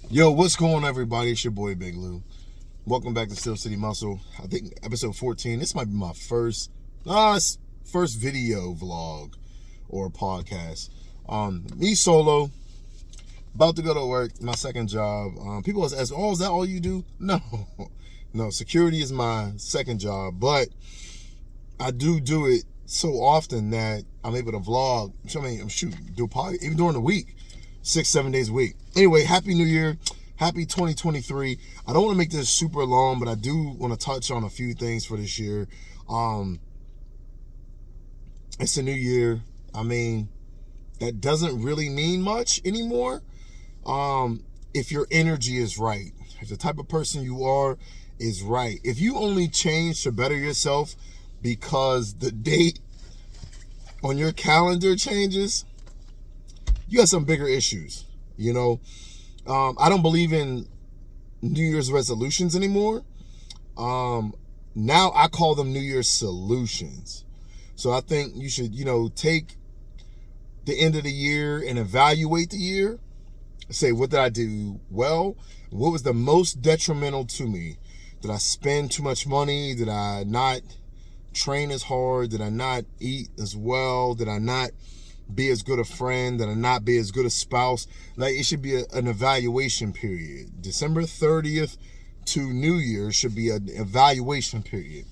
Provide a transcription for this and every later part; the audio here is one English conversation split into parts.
Yo, what's going on, everybody? It's your boy Big Lou. Welcome back to Steel City Muscle. I think episode 14. This might be my first video vlog or podcast. Me solo, about to go to work, my second job. People ask, "Oh, is that all you do?" No, no. Security is my second job, but I do it so often that I'm able to vlog. Do a podcast even during the week. 6-7 days a week. Anyway, Happy New Year. Happy 2023. I don't want to make this super long, but I do want to touch on a few things for this year. It's a new year. I mean, that doesn't really mean much anymore. If your energy is right, if the type of person you are is right, if you only change to better yourself because the date on your calendar changes, you got some bigger issues. I don't believe in New Year's resolutions anymore. Now I call them New Year's solutions. So I think you should, take the end of the year and evaluate the year. Say, what did I do well? What was the most detrimental to me? Did I spend too much money? Did I not train as hard? Did I not eat as well? Did I not be as good a friend? Did I not be as good a spouse? Like, it should be an evaluation period. December 30th to New Year should be an evaluation period.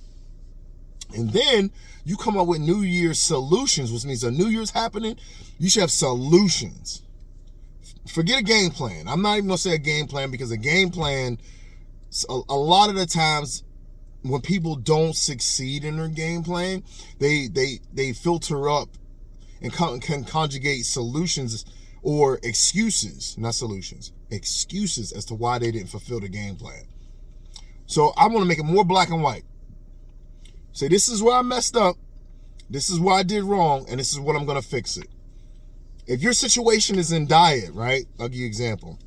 And then you come up with New Year's solutions, which means a New Year's happening, you should have solutions. Forget a game plan. I'm not even going to say a game plan, because a game plan, a lot of the times when people don't succeed in their game plan, they filter up and can conjugate solutions or excuses, not solutions, excuses as to why they didn't fulfill the game plan. So I want to make it more black and white. Say, this is where I messed up, this is where I did wrong, and this is what I'm going to fix it. If your situation is in diet, right? I'll give you an example.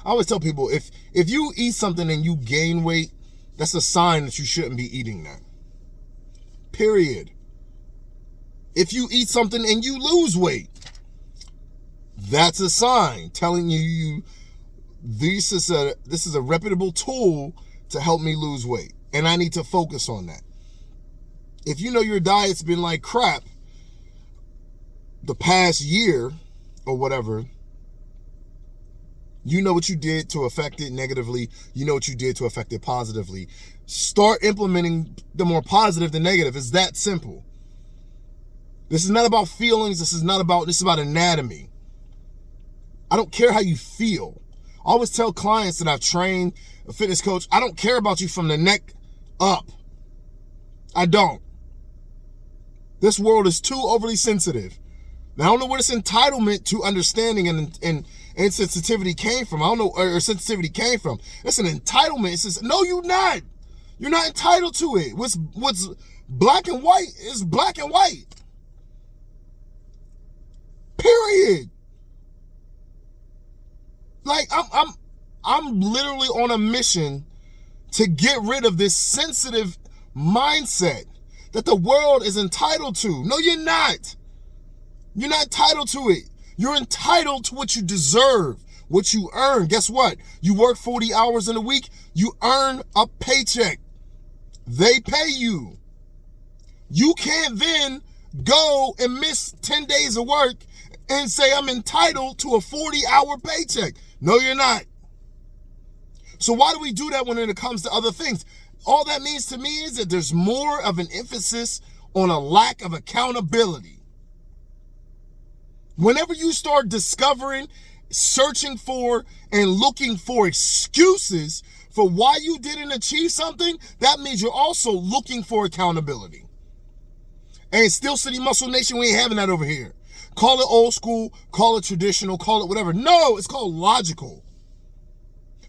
I always tell people, if you eat something and you gain weight, that's a sign that you shouldn't be eating that. Period. If you eat something and you lose weight, that's a sign telling you this is a reputable tool to help me lose weight, and I need to focus on that. If you know your diet's been like crap the past year or whatever, you know what you did to affect it negatively, you know what you did to affect it positively. Start implementing the more positive than negative. It's that simple. This is not about feelings. This is about anatomy. I don't care how you feel. I always tell clients that I've trained, a fitness coach, I don't care about you from the neck up. I don't. This world is too overly sensitive. Now, I don't know where this entitlement to understanding and sensitivity came from. I don't know where sensitivity came from. It's an entitlement. It says, no, you're not. You're not entitled to it. What's black and white is black and white. Period. Like, I'm literally on a mission to get rid of this sensitive mindset that the world is entitled to. No, you're not. You're not entitled to it. You're entitled to what you deserve, what you earn. Guess what? You work 40 hours in a week, you earn a paycheck. They pay you. You can't then go and miss 10 days of work and say, I'm entitled to a 40-hour paycheck. No, you're not. So why do we do that when it comes to other things? All that means to me is that there's more of an emphasis on a lack of accountability. Whenever you start discovering, searching for, and looking for excuses for why you didn't achieve something, that means you're also looking for accountability. And Steel City Muscle Nation, we ain't having that over here. Call it old school, call it traditional, call it whatever. No, it's called logical.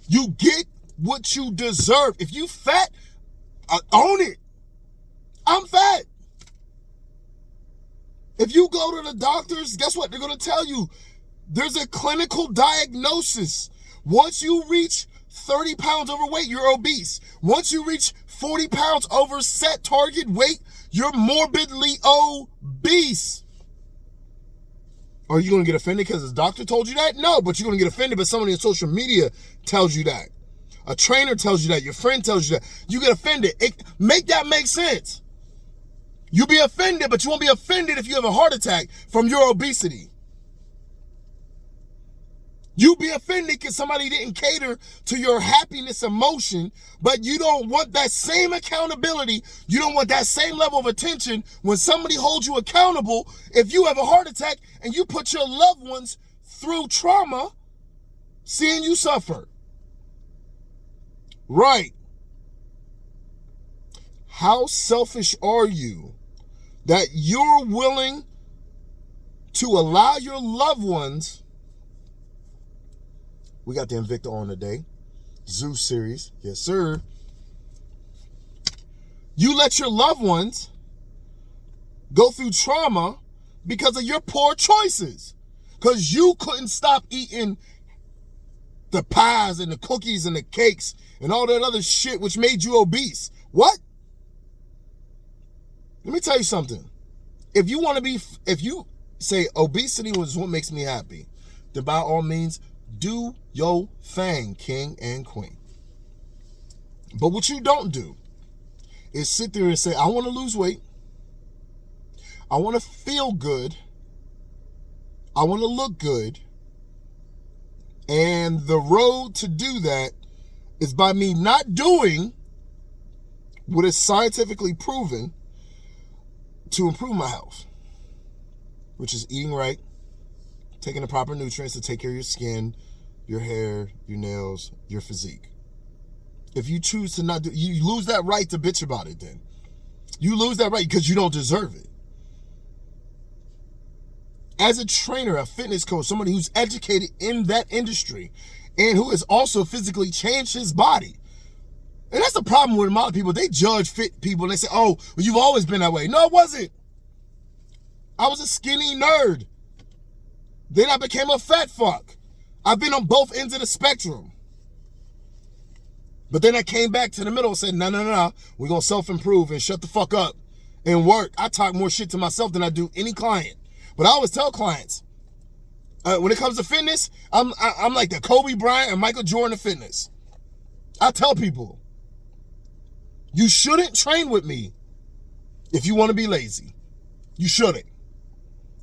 You get what you deserve. If you fat, own it. I'm fat. If you go to the doctors, guess what? They're going to tell you there's a clinical diagnosis. Once you reach 30 pounds overweight, you're obese. Once you reach 40 pounds over set target weight, you're morbidly obese. Are you going to get offended because his doctor told you that? No, but you're going to get offended because somebody on social media tells you that. A trainer tells you that. Your friend tells you that. You get offended. Make that make sense. You be offended, but you won't be offended if you have a heart attack from your obesity. You be offended because somebody didn't cater to your happiness emotion, but you don't want that same accountability. You don't want that same level of attention when somebody holds you accountable if you have a heart attack and you put your loved ones through trauma, seeing you suffer. Right. How selfish are you that you're willing to allow your loved ones? We got the Invicta on today. Zeus series. Yes, sir. You let your loved ones go through trauma because of your poor choices. Because you couldn't stop eating the pies and the cookies and the cakes and all that other shit which made you obese. What? Let me tell you something. If you say obesity was what makes me happy, then by all means, do your thing, king and queen. But what you don't do is sit there and say, I want to lose weight. I want to feel good. I want to look good. And the road to do that is by me not doing what is scientifically proven to improve my health, which is eating right, taking the proper nutrients to take care of your skin, your hair, your nails, your physique. If you choose to not do, you lose that right to bitch about it then. You lose that right because you don't deserve it. As a trainer, a fitness coach, somebody who's educated in that industry and who has also physically changed his body. And that's the problem with a lot of people. They judge fit people and they say, oh, well, you've always been that way. No, it wasn't. I was a skinny nerd. Then I became a fat fuck. I've been on both ends of the spectrum. But then I came back to the middle and said, no. We're going to self-improve and shut the fuck up and work. I talk more shit to myself than I do any client. But I always tell clients, when it comes to fitness, I'm like the Kobe Bryant and Michael Jordan of fitness. I tell people, you shouldn't train with me if you want to be lazy. You shouldn't.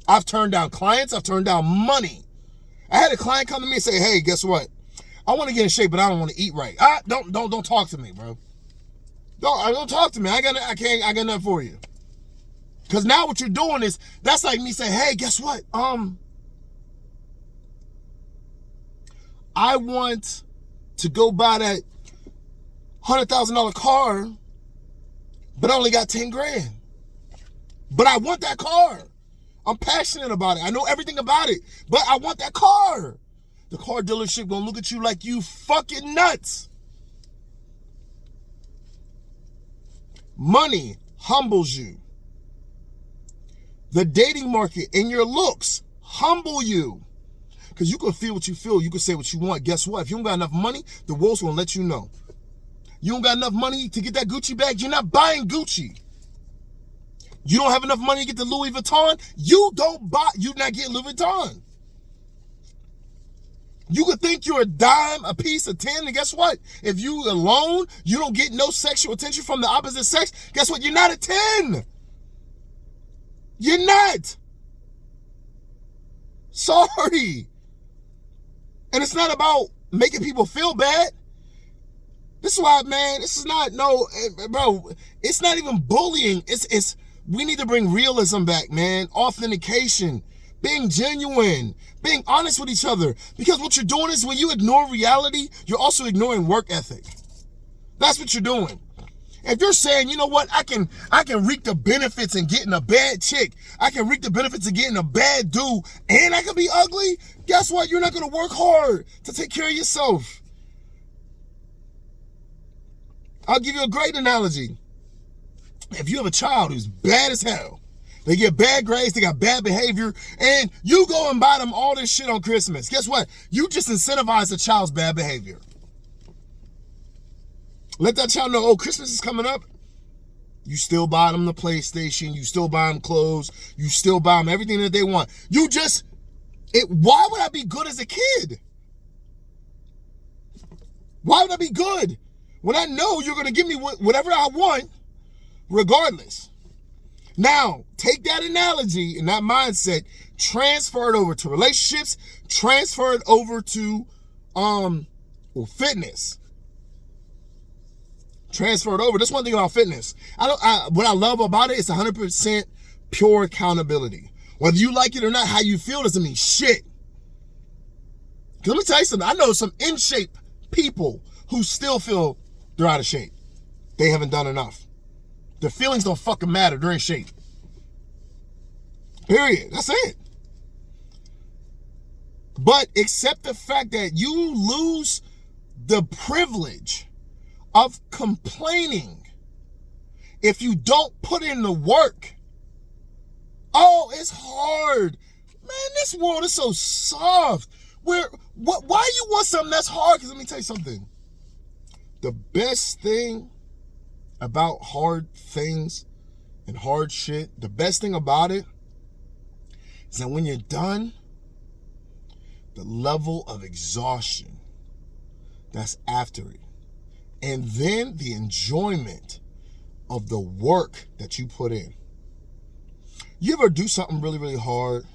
I've turned down clients. I've turned down money. I had a client come to me and say, hey, guess what? I want to get in shape, but I don't want to eat right. Don't talk to me, bro. Don't talk to me. I got nothing for you. Because now what you're doing is, that's like me saying, hey, guess what? I want to go buy that $100,000 car, but I only got 10 grand. But I want that car. I'm passionate about it. I know everything about it, but I want that car. The car dealership gonna look at you like you fucking nuts. Money humbles you. The dating market and your looks humble you. Because you can feel what you feel. You can say what you want. Guess what? If you don't got enough money, the world's gonna let you know. You don't got enough money to get that Gucci bag, you're not buying Gucci. You don't have enough money to get the Louis Vuitton, you're not getting Louis Vuitton. You could think you're a dime, a piece, a 10, and guess what? If you alone, you don't get no sexual attention from the opposite sex, guess what? You're not a 10. You're not. Sorry. And it's not about making people feel bad. This is why, man, this is not, bro, it's not even bullying. It's we need to bring realism back, man. Authentication, being genuine, being honest with each other. Because what you're doing is when you ignore reality, you're also ignoring work ethic. That's what you're doing. If you're saying, you know what, I can reap the benefits in getting a bad chick, I can reap the benefits of getting a bad dude, and I can be ugly, guess what? You're not going to work hard to take care of yourself. I'll give you a great analogy. If you have a child who's bad as hell, they get bad grades, they got bad behavior, and you go and buy them all this shit on Christmas, guess what? You just incentivize the child's bad behavior. Let that child know, oh, Christmas is coming up. You still buy them the PlayStation, you still buy them clothes, you still buy them everything that they want. You just Why would I be good as a kid? Why would I be good when I know you're going to give me whatever I want regardless? Now, take that analogy and that mindset, transfer it over to relationships, transfer it over to fitness. Transfer it over. That's one thing about fitness. What I love about it is 100% pure accountability. Whether you like it or not, how you feel doesn't mean shit. Let me tell you something. I know some in shape people who still feel they're out of shape. They haven't done enough. Their feelings don't fucking matter. They're in shape. Period. That's it. But accept the fact that you lose the privilege of complaining if you don't put in the work. Oh, it's hard. Man, this world is so soft. Why you want something that's hard? Because let me tell you something. The best thing about hard things and hard shit, the best thing about it is that when you're done, the level of exhaustion that's after it, and then the enjoyment of the work that you put in. You ever do something really, really hard,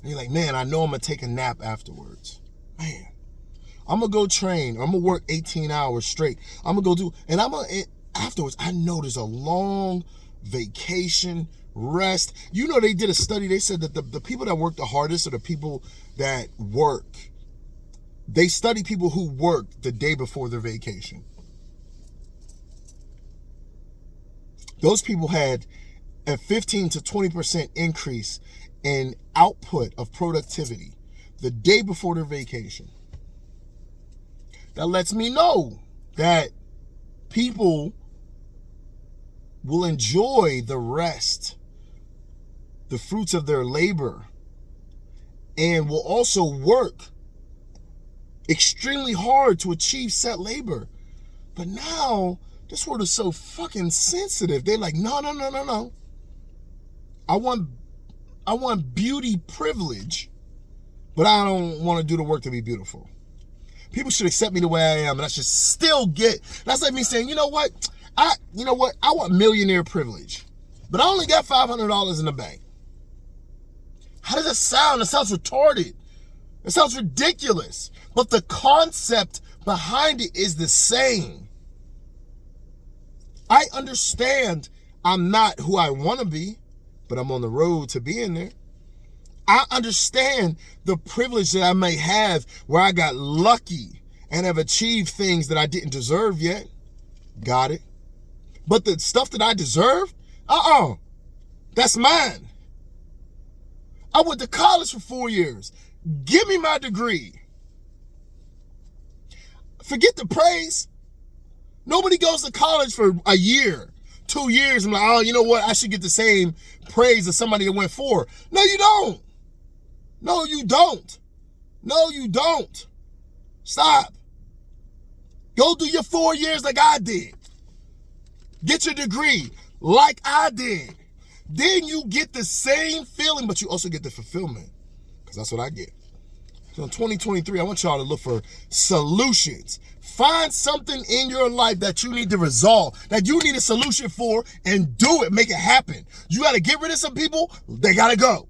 and you're like, man, I know I'm going to take a nap afterwards. Man, I'm going to go train. I'm going to work 18 hours straight. I'm going to go do, and afterwards, I know there's a long vacation, rest. You know, they did a study. They said that the people that work the hardest are the people that work. They study people who work the day before their vacation. Those people had a 15 to 20% increase in output of productivity the day before their vacation. That lets me know that people will enjoy the rest, the fruits of their labor, and will also work extremely hard to achieve set labor. But now, this world is so fucking sensitive. They're like, no. I want beauty privilege, but I don't want to do the work to be beautiful. People should accept me the way I am, and I should still that's like me saying, you know what? I want millionaire privilege, but I only got $500 in the bank. How does it sound? It sounds retarded. It sounds ridiculous. But the concept behind it is the same. I understand I'm not who I want to be, but I'm on the road to being there. I understand the privilege that I may have where I got lucky and have achieved things that I didn't deserve yet. Got it. But the stuff that I deserve, that's mine. I went to college for 4 years. Give me my degree. Forget the praise. Nobody goes to college for a year, 2 years, and like, you know what? I should get the same praise as somebody that went 4. No, you don't. No, you don't. No, you don't. Stop. Go do your 4 years like I did. Get your degree like I did. Then you get the same feeling, but you also get the fulfillment. Because that's what I get. So in 2023, I want y'all to look for solutions. Find something in your life that you need to resolve, that you need a solution for, and do it. Make it happen. You got to get rid of some people. They got to go.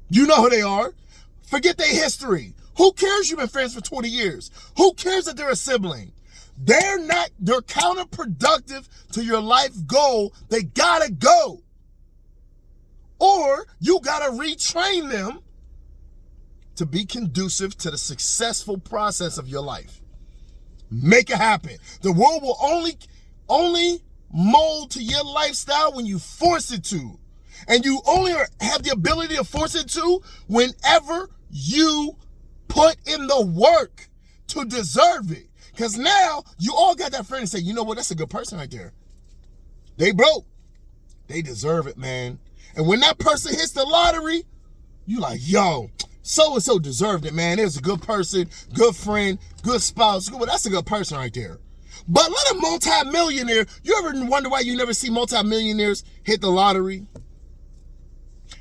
You know who they are. Forget their history. Who cares you've been friends for 20 years? Who cares that they're a sibling? They're counterproductive to your life goal. They gotta go. Or you gotta retrain them to be conducive to the successful process of your life. Make it happen. The world will only mold to your lifestyle when you force it to. And you only have the ability to force it to whenever you put in the work to deserve it. Because now you all got that friend and say, you know what, that's a good person right there. They broke. They deserve it, man. And when that person hits the lottery, you like, yo, so-and-so deserved it, man. It was a good person, good friend, good spouse. That's a good person right there. But let a multi-millionaire, you ever wonder why you never see multi-millionaires hit the lottery?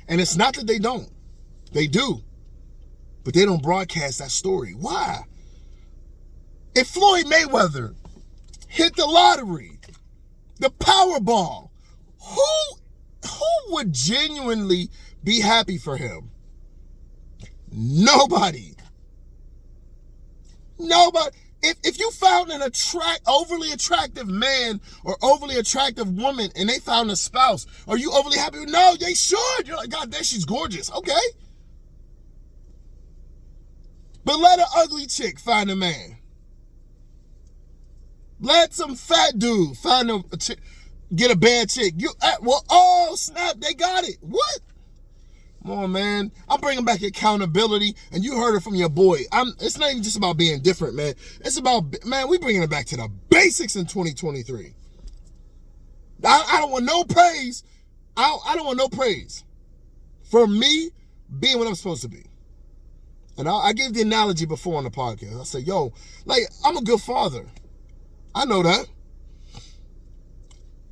And it's not that they don't. They do. But they don't broadcast that story. Why? If Floyd Mayweather hit the lottery, the Powerball, who would genuinely be happy for him? Nobody. Nobody. If you found an overly attractive man or overly attractive woman and they found a spouse, are you overly happy? No, they should. You're like, God damn, she's gorgeous. Okay. But let an ugly chick find a man. Let some fat dude find a chick, get a bad chick. Oh, snap, they got it. What? Come on, man. I'm bringing back accountability, and you heard it from your boy. It's not even just about being different, man. It's about, man, we bringing it back to the basics in 2023. I don't want no praise. I don't want no praise for me being what I'm supposed to be. And I gave the analogy before on the podcast. I said, yo, like, I'm a good father. I know that.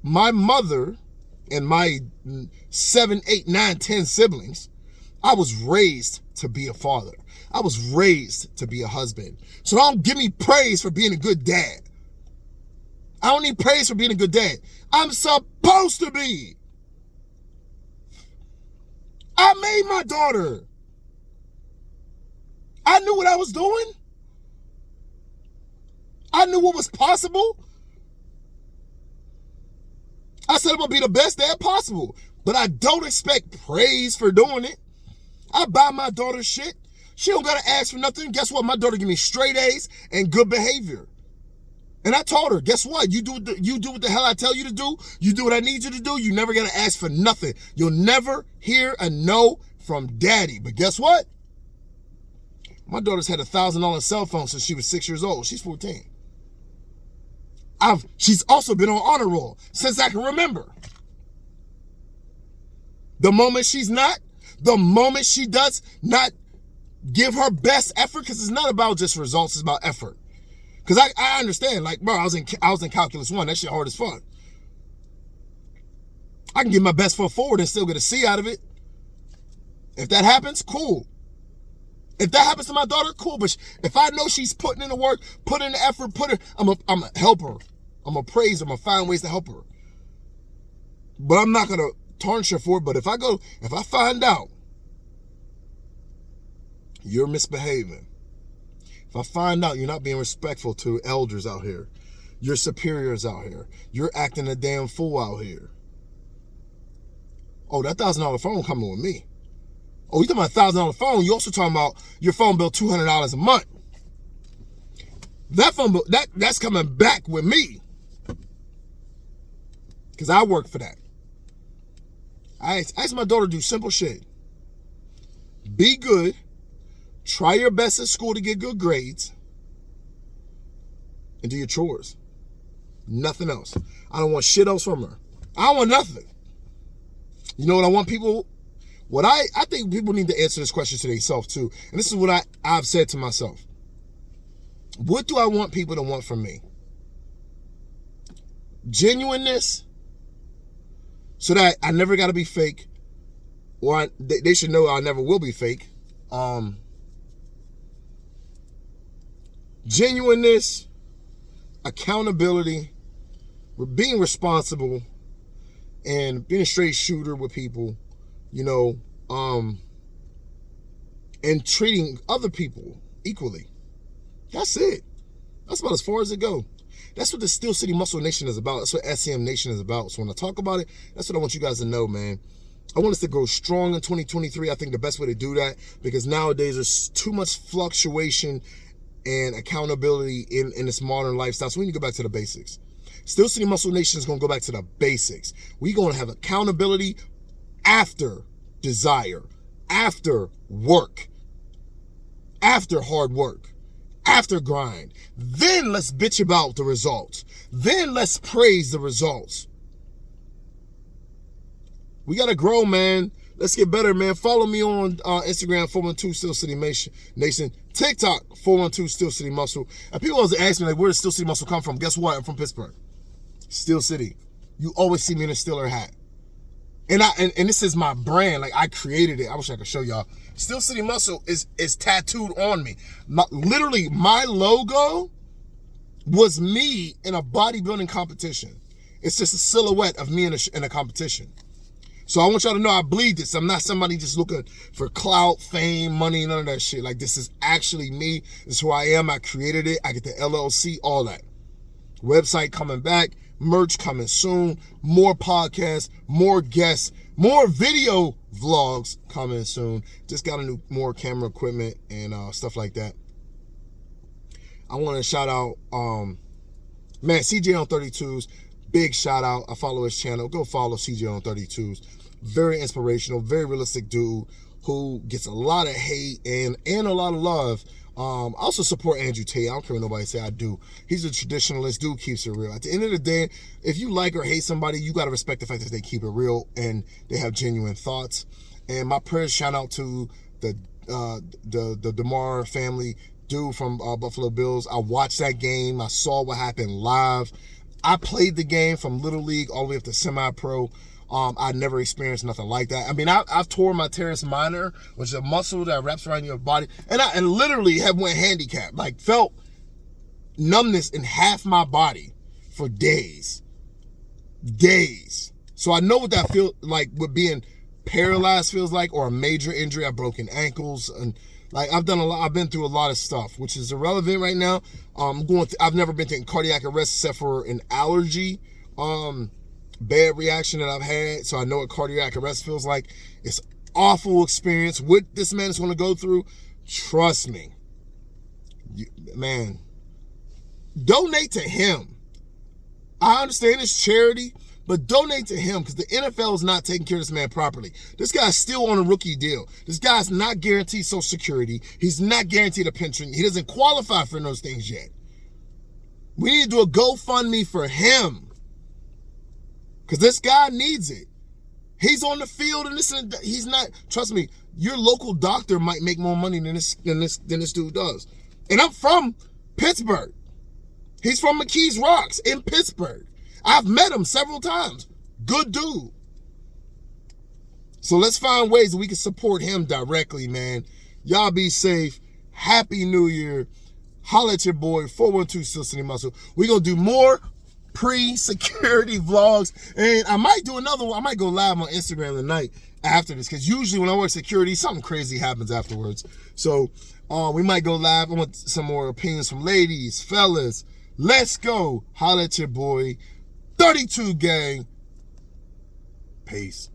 My mother and my 7, 8, 9, 10 siblings, I was raised to be a father. I was raised to be a husband. So don't give me praise for being a good dad. I don't need praise for being a good dad. I'm supposed to be. I made my daughter. I knew what I was doing. I knew what was possible. I said I'm going to be the best dad possible. But I don't expect praise for doing it. I buy my daughter shit. She don't got to ask for nothing. Guess what? My daughter give me straight A's and good behavior. And I told her, guess what? You do what the hell I tell you to do. You do what I need you to do. You never got to ask for nothing. You'll never hear a no from daddy. But guess what? My daughter's had a $1,000 cell phone since she was 6 years old. She's 14. She's also been on honor roll since I can remember. The moment she does not give her best effort, because it's not about just results, it's about effort. Because I understand, like, bro, I was in calculus 1. That shit hard as fuck. I can give my best foot forward and still get a C out of it. If that happens, cool. If that happens to my daughter, cool. But if I know she's putting in the work, putting in the effort, I'm a help her. I'm going to praise her. I'm going to find ways to help her. But I'm not going to tarnish her for it. But if I find out you're misbehaving, if I find out you're not being respectful to elders out here, your superiors out here, you're acting a damn fool out here. Oh, that $1,000 phone coming with me. Oh, you talking about $1,000 phone? You also talking about your phone bill $200 a month. That phone bill, that's coming back with me. Because I work for that. I asked my daughter to do simple shit. Be good. Try your best at school to get good grades. And do your chores. Nothing else. I don't want shit else from her. I don't want nothing. You know what I want people... What I think people need to answer this question to themselves too. And this is what I've said to myself. What do I want people to want from me? Genuineness, so that I never got to be fake, or they should know I never will be fake. Genuineness, accountability, being responsible, and being a straight shooter with people. You know, and treating other people equally. That's it. That's about as far as it goes. That's what the Steel City Muscle Nation is about. That's what SCM Nation is about. So when I talk about it, that's what I want you guys to know, man. I want us to grow strong in 2023. I think the best way to do that, because nowadays there's too much fluctuation and accountability in this modern lifestyle. So we need to go back to the basics. Steel City Muscle Nation is going to go back to the basics. We're going to have accountability after desire, after work, after hard work, after grind. Then let's bitch about the results. Then let's praise the results. We got to grow, man. Let's get better, man. Follow me on Instagram, 412 Steel City Nation. TikTok, 412 Steel City Muscle. And people always ask me, like, where does Steel City Muscle come from? Guess what? I'm from Pittsburgh. Steel City. You always see me in a Steeler hat. And this is my brand. Like, I created it. I wish I could show y'all. Steel City Muscle is tattooed on me. Literally, my logo was me in a bodybuilding competition. It's just a silhouette of me in a competition. So I want y'all to know I bleed this. I'm not somebody just looking for clout, fame, money, none of that shit. Like, this is actually me. This is who I am. I created it. I get the LLC, all that. Website coming back. Merch coming soon. More podcasts, more guests, more video vlogs coming soon. Just got more camera equipment and stuff like that. I want to shout out, man, CJ on 32s. Big shout out. I follow his channel. Go follow CJ on 32s. Very inspirational, very realistic dude who gets a lot of hate and a lot of love. I also support Andrew Tate. I don't care what nobody say, I do. He's a traditionalist, dude keeps it real. At the end of the day, if you like or hate somebody, you got to respect the fact that they keep it real and they have genuine thoughts. And my prayers shout out to the DeMar family, dude from Buffalo Bills. I watched that game. I saw what happened live. I played the game from Little League all the way up to semi-pro. I never experienced nothing like that. I mean, I've torn my teres minor, which is a muscle that wraps around your body, and literally have went handicapped. Like, felt numbness in half my body for days. So I know what that feels like, what being paralyzed feels like, or a major injury. I've broken ankles, and like, I've been through a lot of stuff, which is irrelevant right now. I've never been to cardiac arrest except for an allergy bad reaction that I've had, so I know what cardiac arrest feels like. It's an awful experience. What this man is going to go through, trust me, man, donate to him. I understand it's charity, but donate to him, because the NFL is not taking care of this man properly. This guy's still on a rookie deal. This guy's not guaranteed Social Security. He's not guaranteed a pension. He doesn't qualify for those things yet. We need to do a GoFundMe for him, because this guy needs it. He's on the field, and he's not. Trust me, your local doctor might make more money than this dude does. And I'm from Pittsburgh. He's from McKees Rocks in Pittsburgh. I've met him several times. Good dude. So let's find ways that we can support him directly, man. Y'all be safe. Happy New Year. Holla at your boy, 412 Steel City Muscle. We're going to do more pre-security vlogs, and I might do another one. I might go live on Instagram tonight after this, because usually when I work security, something crazy happens afterwards. So we might go live. I want some more opinions from ladies, fellas. Let's go. Holla at your boy. 32 gang. Peace.